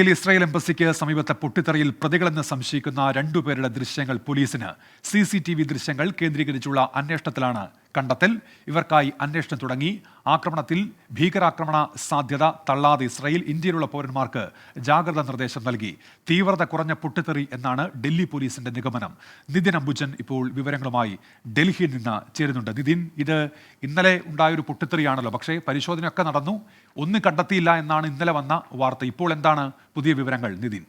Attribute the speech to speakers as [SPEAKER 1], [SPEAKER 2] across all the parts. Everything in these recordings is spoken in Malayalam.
[SPEAKER 1] ഇസ്രായേൽ എംബസിക്ക് സമീപത്തെ പൊട്ടിത്തെറിയിൽ പ്രതികളെന്ന് സംശയിക്കുന്ന രണ്ടുപേരുടെ ദൃശ്യങ്ങൾ പോലീസിന് CCTV ദൃശ്യങ്ങൾ കേന്ദ്രീകരിച്ചുള്ള അന്വേഷണത്തിലാണ് കണ്ടെത്തൽ. ഇവർക്കായി അന്വേഷണം തുടങ്ങി. ആക്രമണത്തിൽ ഭീകരാക്രമണ സാധ്യത തള്ളാതെ ഇസ്രായേൽ ഇന്ത്യയിലുള്ള പൗരന്മാർക്ക് ജാഗ്രതാ നിർദ്ദേശം നൽകി. തീവ്രത കുറഞ്ഞ പൊട്ടിത്തെറി എന്നാണ് ഡൽഹി പോലീസിന്റെ നിഗമനം. നിതിൻ അംബുജൻ ഇപ്പോൾ വിവരങ്ങളുമായി ഡൽഹിയിൽ നിന്ന് ചേരുന്നുണ്ട്. നിതിൻ, ഇത് ഇന്നലെ ഉണ്ടായൊരു പൊട്ടിത്തെറിയാണല്ലോ, പക്ഷേ പരിശോധനയൊക്കെ നടന്നു, ഒന്നും കണ്ടെത്തിയില്ല എന്നാണ് ഇന്നലെ വന്ന വാർത്ത. ഇപ്പോൾ എന്താണ് പുതിയ വിവരങ്ങൾ, നിതിൻ?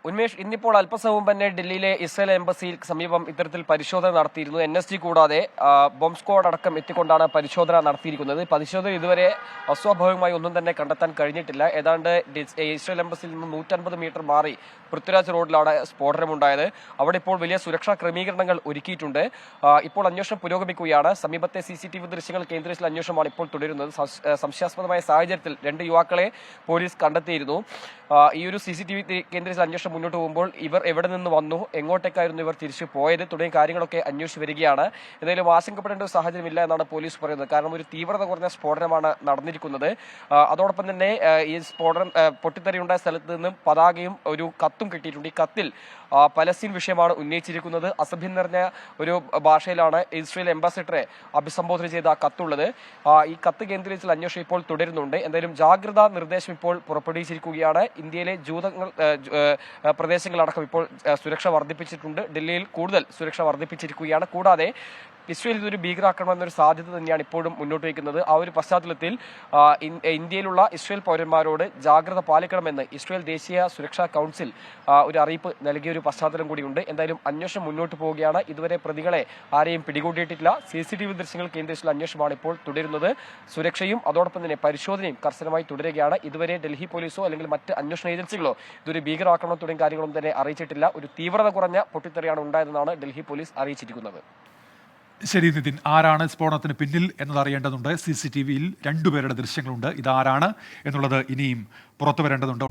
[SPEAKER 2] ഉന്മേഷ്, ഇന്നിപ്പോൾ അല്പസമയം തന്നെ ഡൽഹിയിലെ ഇസ്രായേൽ എംബസിയിൽ സമീപം ഇത്തരത്തിൽ പരിശോധന നടത്തിയിരുന്നു. NSG കൂടാതെ ബോംബ് സ്ക്വാഡ് അടക്കം എത്തിക്കൊണ്ടാണ് പരിശോധന നടത്തിയിരിക്കുന്നത്. പരിശോധന ഇതുവരെ അസ്വാഭാവികമായി ഒന്നും തന്നെ കണ്ടെത്താൻ കഴിഞ്ഞിട്ടില്ല. ഏതാണ്ട് ഇസ്രായേൽ എംബസിയിൽ നിന്ന് 150 മീറ്റർ മാറി പൃഥ്വിരാജ് റോഡിലാണ് സ്ഫോടനമുണ്ടായത്. അവിടെ ഇപ്പോൾ വലിയ സുരക്ഷാ ക്രമീകരണങ്ങൾ ഒരുക്കിയിട്ടുണ്ട്. ഇപ്പോൾ അന്വേഷണം പുരോഗമിക്കുകയാണ്. സമീപത്തെ CCTV ദൃശ്യങ്ങൾ കേന്ദ്രീകരിച്ചുള്ള അന്വേഷണമാണ് ഇപ്പോൾ തുടരുന്നത്. സംശയാസ്പദമായ സാഹചര്യത്തിൽ 2 യുവാക്കളെ പോലീസ് കണ്ടെത്തിയിരുന്നു. ഈ ഒരു CCTV കേന്ദ്രീകരിച്ചുള്ള അന്വേഷണം മുന്നോട്ട് പോകുമ്പോൾ ഇവർ എവിടെ നിന്ന് വന്നു, എങ്ങോട്ടേക്കായിരുന്നു ഇവർ തിരിച്ചു പോയത് തുടങ്ങിയ കാര്യങ്ങളൊക്കെ അന്വേഷിച്ച് വരികയാണ്. എന്തായാലും ആശങ്കപ്പെടേണ്ട ഒരു സാഹചര്യമില്ല എന്നാണ് പോലീസ് പറയുന്നത്. കാരണം ഒരു തീവ്രത കുറഞ്ഞ സ്ഫോടനമാണ് നടന്നിരിക്കുന്നത്. അതോടൊപ്പം തന്നെ ഈ സ്ഫോടനം പൊട്ടിത്തെറിയുണ്ടായ സ്ഥലത്ത് നിന്നും പതാകയും ഒരു കത്തും കിട്ടിയിട്ടുണ്ട്. ഈ കത്തിൽ പലസ്തീൻ വിഷയമാണ് ഉന്നയിച്ചിരിക്കുന്നത്. അസഭ്യം നിറഞ്ഞ ഒരു ഭാഷയിലാണ് ഇസ്രായേൽ അംബാസിഡറെ അഭിസംബോധന ചെയ്ത ആ കത്തുള്ളത്. ഈ കത്ത് കേന്ദ്രീകരിച്ചുള്ള അന്വേഷണം ഇപ്പോൾ തുടരുന്നുണ്ട്. എന്തായാലും ജാഗ്രതാ നിർദ്ദേശം ഇപ്പോൾ പുറപ്പെടുവിച്ചിരിക്കുകയാണ്. ഇന്ത്യയിലെ പ്രദേശങ്ങളടക്കം ഇപ്പോൾ സുരക്ഷ വർദ്ധിപ്പിച്ചിട്ടുണ്ട്. ഡൽഹിയിൽ കൂടുതൽ സുരക്ഷ വർദ്ധിപ്പിച്ചിരിക്കുകയാണ്. കൂടാതെ ഇസ്രായേലിൽ ഇതൊരു ഭീകരാക്രമണം എന്നൊരു സാധ്യത തന്നെയാണ് ഇപ്പോഴും മുന്നോട്ട് വയ്ക്കുന്നത്. ആ ഒരു പശ്ചാത്തലത്തിൽ ഇന്ത്യയിലുള്ള ഇസ്രായേൽ പൗരന്മാരോട് ജാഗ്രത പാലിക്കണമെന്ന് ഇസ്രായേൽ ദേശീയ സുരക്ഷാ കൗൺസിൽ ഒരു അറിയിപ്പ് നൽകിയ ഒരു പശ്ചാത്തലം കൂടിയുണ്ട്. എന്തായാലും അന്വേഷണം മുന്നോട്ട് പോവുകയാണ്. ഇതുവരെ പ്രതികളെ ആരെയും പിടികൂടിയിട്ടില്ല. CCTV ദൃശ്യങ്ങൾ കേന്ദ്രീകരിച്ചുള്ള അന്വേഷണമാണ് ഇപ്പോൾ തുടരുന്നത്. സുരക്ഷയും അതോടൊപ്പം തന്നെ പരിശോധനയും കർശനമായി തുടരുകയാണ്. ഇതുവരെ ഡൽഹി പോലീസോ അല്ലെങ്കിൽ മറ്റ് അന്വേഷണ ഏജൻസികളോ ഇതൊരു ഭീകരാക്രമണം തുടങ്ങിയ കാര്യങ്ങളൊന്നും തന്നെ അറിയിച്ചിട്ടില്ല. ഒരു തീവ്രത കുറഞ്ഞ പൊട്ടിത്തെറിയാണ് ഉണ്ടായതെന്നാണ് ഡൽഹി പോലീസ് അറിയിച്ചിരിക്കുന്നത്.
[SPEAKER 1] ശരി നിതിൻ, ആരാണ് സ്ഫോടനത്തിന് പിന്നിൽ എന്നത് അറിയേണ്ടതുണ്ട്. CCTVയിൽ 2 പേരുടെ ദൃശ്യങ്ങളുണ്ട്. ഇതാരാണ് എന്നുള്ളത് ഇനിയും പുറത്തു വരേണ്ടതുണ്ട്.